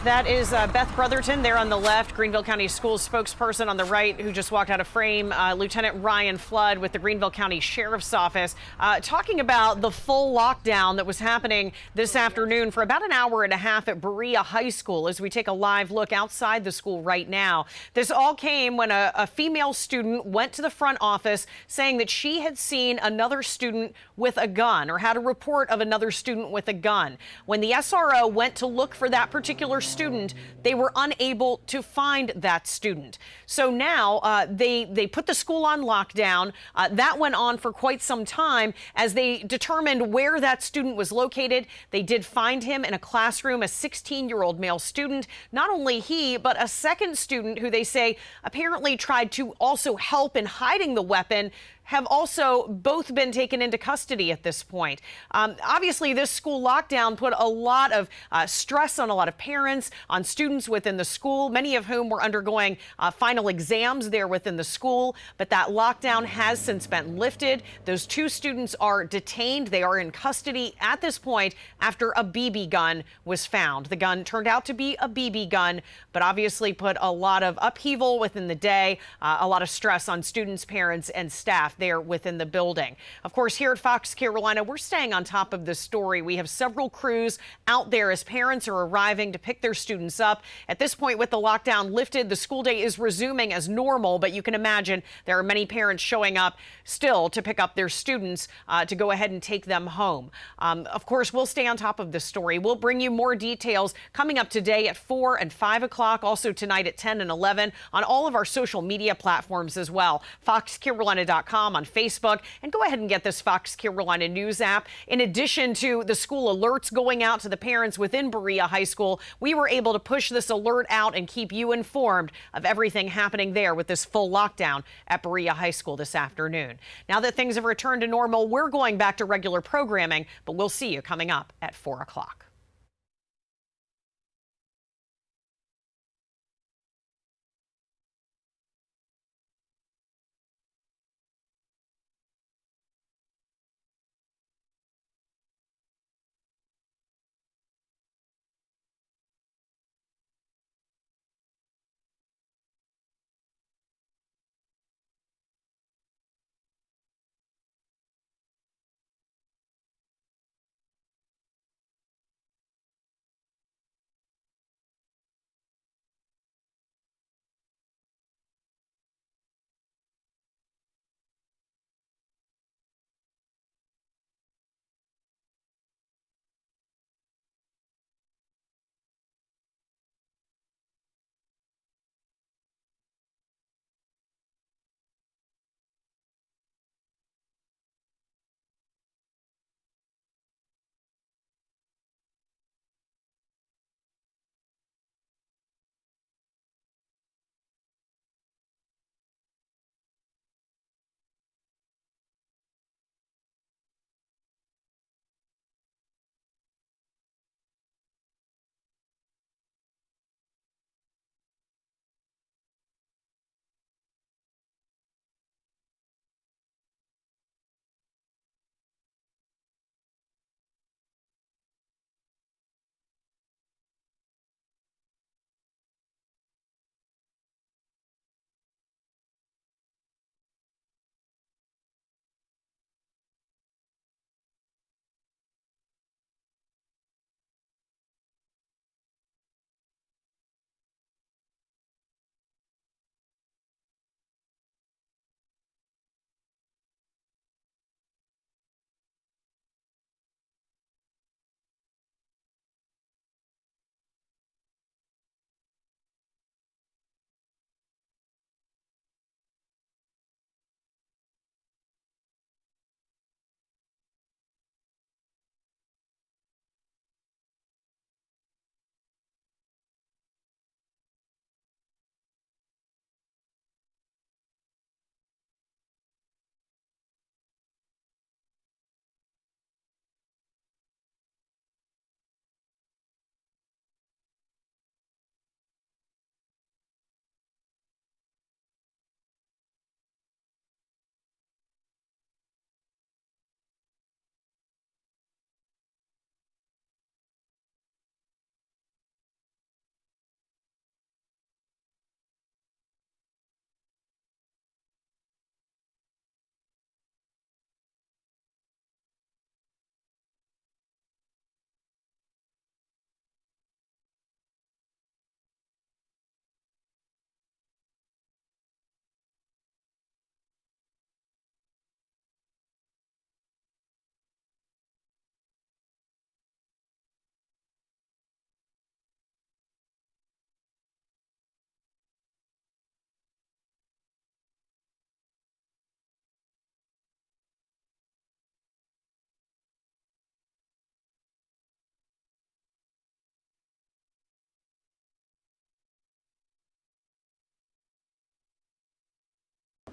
That is Beth Brotherton there on the left, Greenville County Schools spokesperson on the right, who just walked out of frame, Lieutenant Ryan Flood with the Greenville County Sheriff's Office, talking about the full lockdown that was happening this afternoon for about an hour and a half at Berea High School as we take a live look outside the school right now. This all came when a female student went to the front office saying that she had seen another student with a gun or had a report of another student with a gun. When the SRO went to look for that particular student, they were unable to find that student. So now they put the school on lockdown. That went on for quite some time as they determined where that student was located. They did find him in a classroom, a 16-year-old male student. Not only he, but a second student who they say apparently tried to also help in hiding the weapon have also both been taken into custody at this point. Obviously, this school lockdown put a lot of stress on a lot of parents, on students within the school, many of whom were undergoing final exams there within the school. But that lockdown has since been lifted. Those two students are detained. They are in custody at this point after a BB gun was found. The gun turned out to be a BB gun, but obviously put a lot of upheaval within the day, a lot of stress on students, parents, and staff there within the building. Of course, here at Fox Carolina, we're staying on top of this story. We have several crews out there as parents are arriving to pick their students up. At this point, with the lockdown lifted, the school day is resuming as normal, but you can imagine there are many parents showing up still to pick up their students to go ahead and take them home. Of course, we'll stay on top of this story. We'll bring you more details coming up today at 4 and 5 o'clock, also tonight at 10 and 11 on all of our social media platforms as well. FoxCarolina.com on Facebook, and go ahead and get this Fox Carolina News app. In addition to the school alerts going out to the parents within Berea High School, we were able to push this alert out and keep you informed of everything happening there with this full lockdown at Berea High School this afternoon. Now that things have returned to normal, we're going back to regular programming, but we'll see you coming up at 4 o'clock.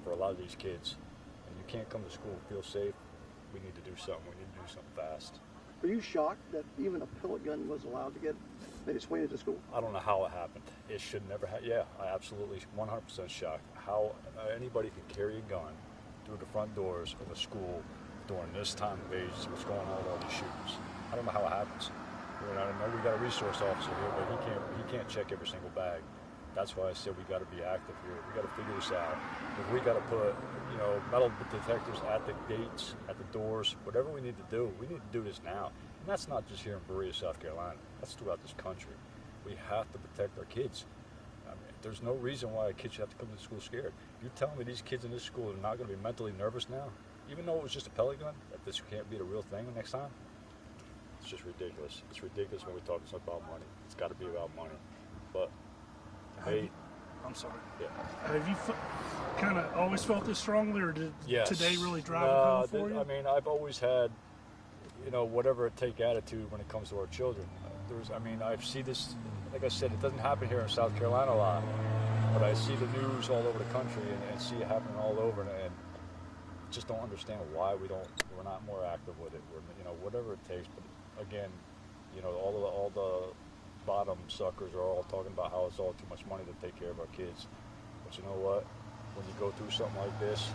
for a lot of these kids. And you can't come to school and feel safe. We need to do something. We need to do something fast. Are you shocked that even a pellet gun was allowed to get made its way into school? I don't know how it happened. It should never have. Yeah, I absolutely 100% shocked. How anybody can carry a gun through the front doors of a school during this time of age, what's going on with all these shootings. I don't know how it happens. I know we got a resource officer here, but he can't check every single bag. That's why I said we got to be active here. We got to figure this out. If we got to put, metal detectors at the gates, at the doors, whatever we need to do, we need to do this now. And that's not just here in Berea, South Carolina. That's throughout this country. We have to protect our kids. I mean, there's no reason why a kid should have to come to school scared. You're telling me these kids in this school are not going to be mentally nervous now, even though it was just a pellet gun, that this can't be the real thing next time? It's just ridiculous. It's ridiculous when we talk about money. It's got to be about money. But hey, I'm sorry. Yeah. Have you kind of always felt this strongly, or did Yes. today really drive it home for you? I mean, I've always had, whatever it take attitude when it comes to our children. I see this, like I said, it doesn't happen here in South Carolina a lot, but I see the news all over the country and see it happening all over, and just don't understand why we're not more active with it. Whatever it takes. But again, all the bottom suckers are all talking about how it's all too much money to take care of our kids. But you know what? When you go through something like this,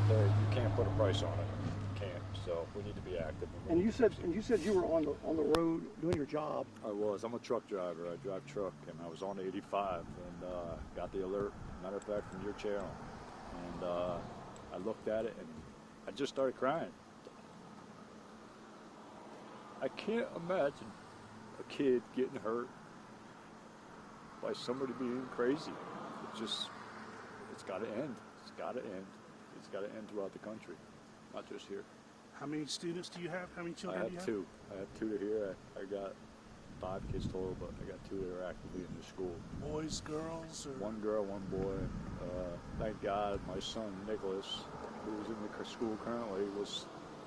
you can't put a price on it. You can't. So we need to be active. And you said you were on the road doing your job. I was. I'm a truck driver. I drive truck, and I was on 85 and got the alert. Matter of fact, from your channel, and I looked at it and I just started crying. I can't imagine a kid getting hurt by somebody being crazy. It's got to end. It's got to end. It's got to end throughout the country, not just here. How many students do you have? How many children do you have? Two. I have two here. I got 5 kids total, but I got 2 that are actively in the school. Boys, girls? Or? 1 girl, 1 boy. Thank God my son, Nicholas, who's in the school currently,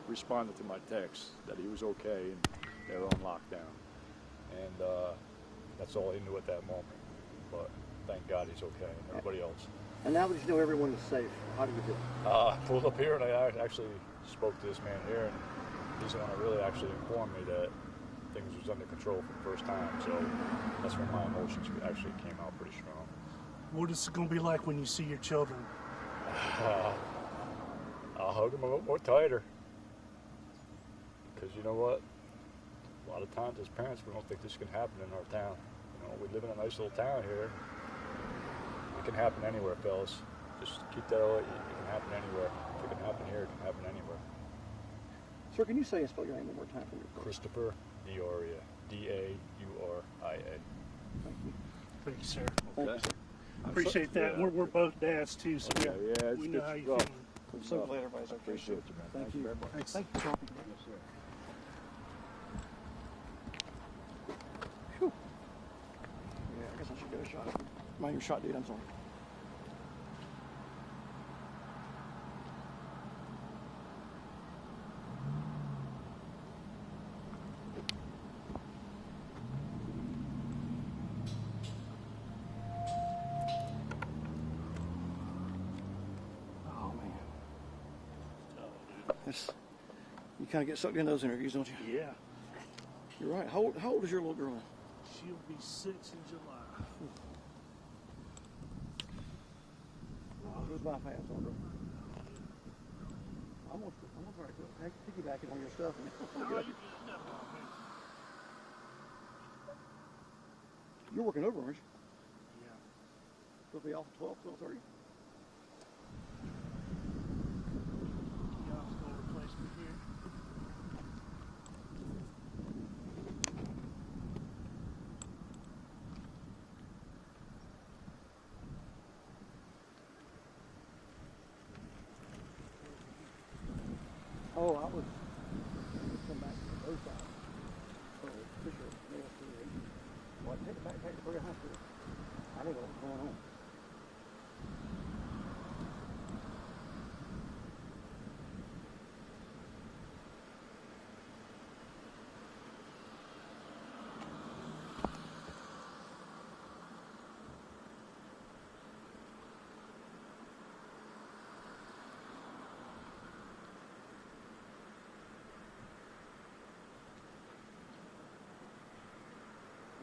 responded to my text that he was okay and they were on lockdown. And that's all he knew at that moment. But thank God he's okay and everybody else. And now that you know everyone is safe, how do you feel? I pulled up here and I actually spoke to this man here, and he's the one that really actually informed me that things was under control for the first time. So that's when my emotions actually came out pretty strong. What is it going to be like when you see your children? I'll hug them a little more tighter. Because you know what? A lot of times as parents, we don't think this can happen in our town. We live in a nice little town here. It can happen anywhere, fellas. Just keep that away. It can happen anywhere. If it can happen here, it can happen anywhere. Sir, can you say and spell your name one more time for me? Christopher Dauria. D-A-U-R-I-A. Thank you. Thank you, sir. Thank you, sir. Appreciate that. Yeah. We're both dads too, so Okay, yeah, we know it's how you rough. feel. I'm so glad everybody's okay. Appreciate you, man. Thank you very much. Thanks. Thank you, sir. Yes, sir. Whew. Yeah, I guess I should get a shot. Mind your shot, dude. I'm sorry. Oh man. You kind of get sucked in those interviews, don't you? Yeah. You're right. How old is your little girl? She'll be 6 in July. Goes by fast, don't it? I'm gonna try to piggyback it on your stuff. You're working over, aren't you? Yeah. You'll be off at 12:30. Y'all's gonna replace me here. Oh, I was come back to the roadside. So Fisher made us do it. Well, I take it back to Berea High School. I didn't know what was going on.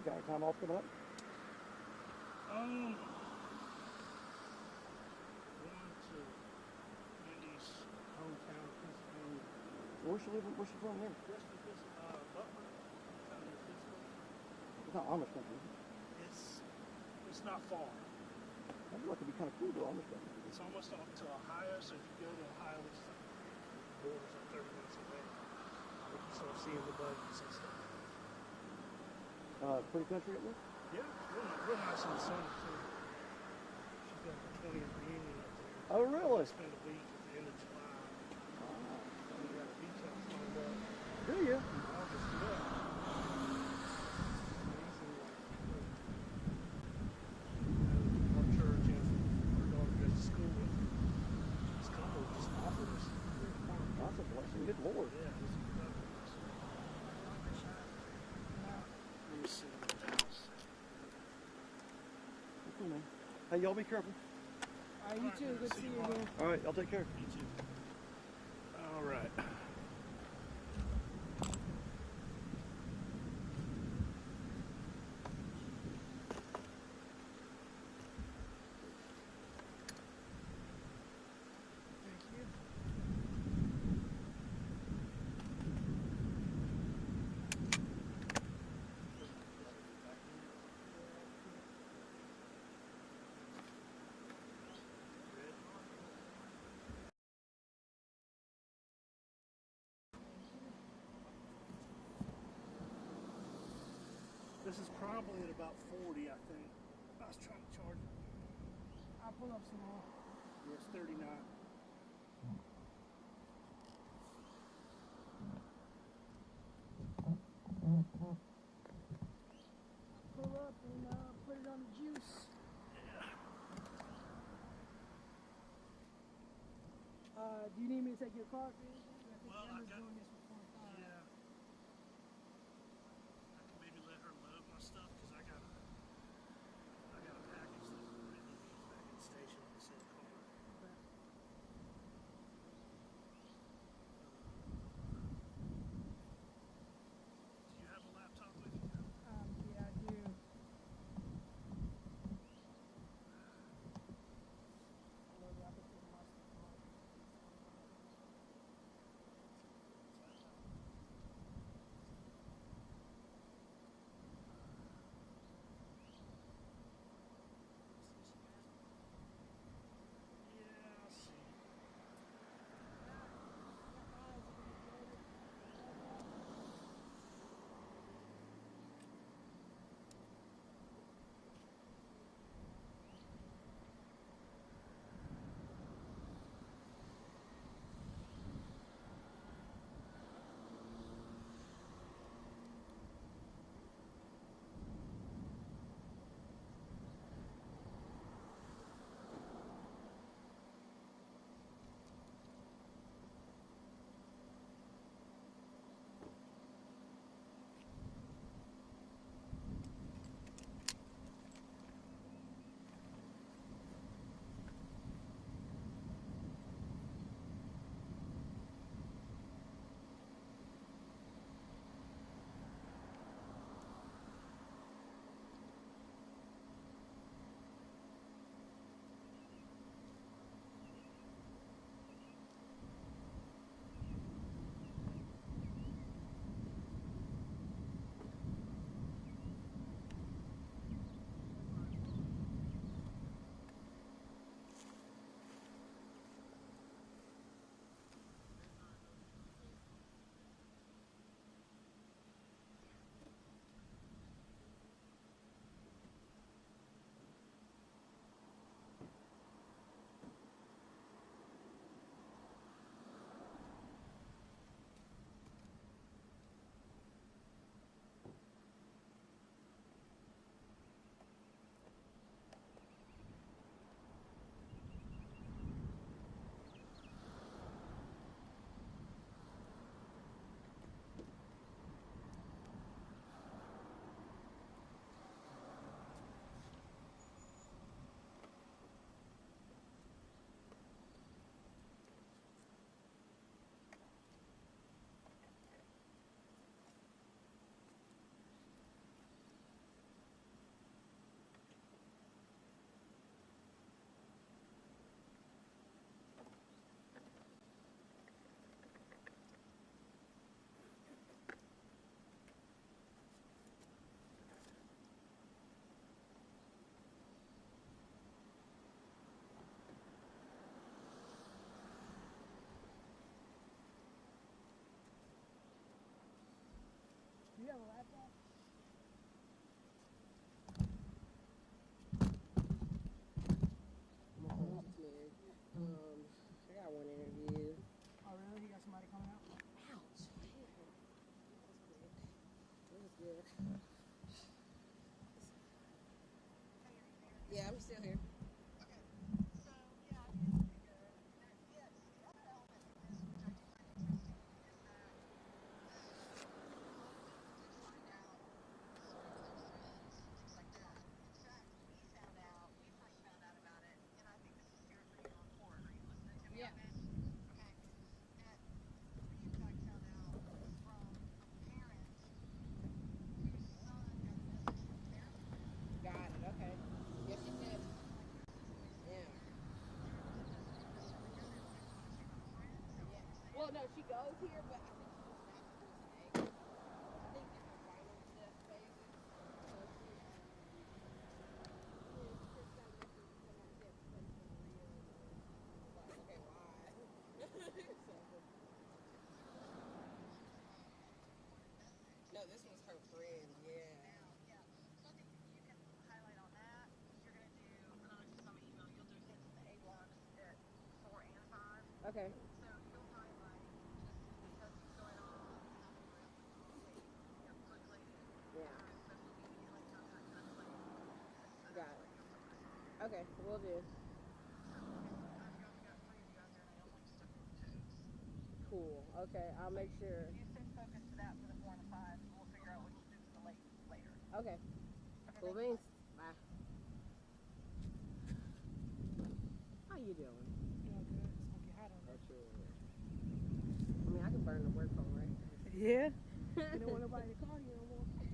got any time off coming up? Going to Andy's hometown, Pennsylvania. Where's she living? Where's she from there? Western Pennsylvania, Butler, County of Pittsburgh. It's not Amish country, is it? It's not far. I feel like it'd be kind of cool to Amish country. It's almost up to Ohio, so if you go to Ohio, which is like borders like 30 minutes away, you can start seeing the buggies and stuff. Pretty country up there? Yeah, real nice in the summer too. She's got a 20th reunion up there. Oh, really? Spend a week at the end of July. We got a beach house lined up. Do you? August, yeah. Our church and our daughter goes to school with. This couple just offered us their apartment. That's a blessing. Good Lord. Yeah, it was incredible. Let me see the house. Cool, man. Hey, y'all be careful. All right, you too. Good to see you again. All right, y'all take care. You too. All right. This is probably at about 40, I think. I was trying to charge it. I'll pull up some more. Yeah, it's 39. Pull up and put it on the juice. Do you need me to take your card for anything? I think Well, Emma's doing this for 45. Yeah. I can maybe let her load my stuff because I got a package that really needs back at the station on the same car. Do you have a laptop with you? Yeah, I do. coming out? Ouch. It was good. Yeah, I'm still here. Yeah. Got it. Okay. Yes, she did. Yeah. Well, no, she goes here, but I think she goes back towards an egg. I think in her final step phases. So she, yeah, she just got a message from somebody that was like for real. And I was like, okay, why? So, no, this was her friend. Yeah. Okay. Yeah. Got it. Okay, we'll do. Cool. Okay, I'll make sure. Okay. Cool beans. Bye. How you doing? Doing good. It's gonna get hot on there. I mean, I can burn the work phone, right? Yeah. You don't want nobody to call you no more. How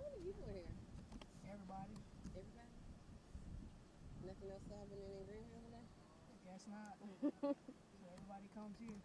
many people are here? Everybody. Everybody? Nothing else happening in Greenville today? I guess not. So everybody comes here.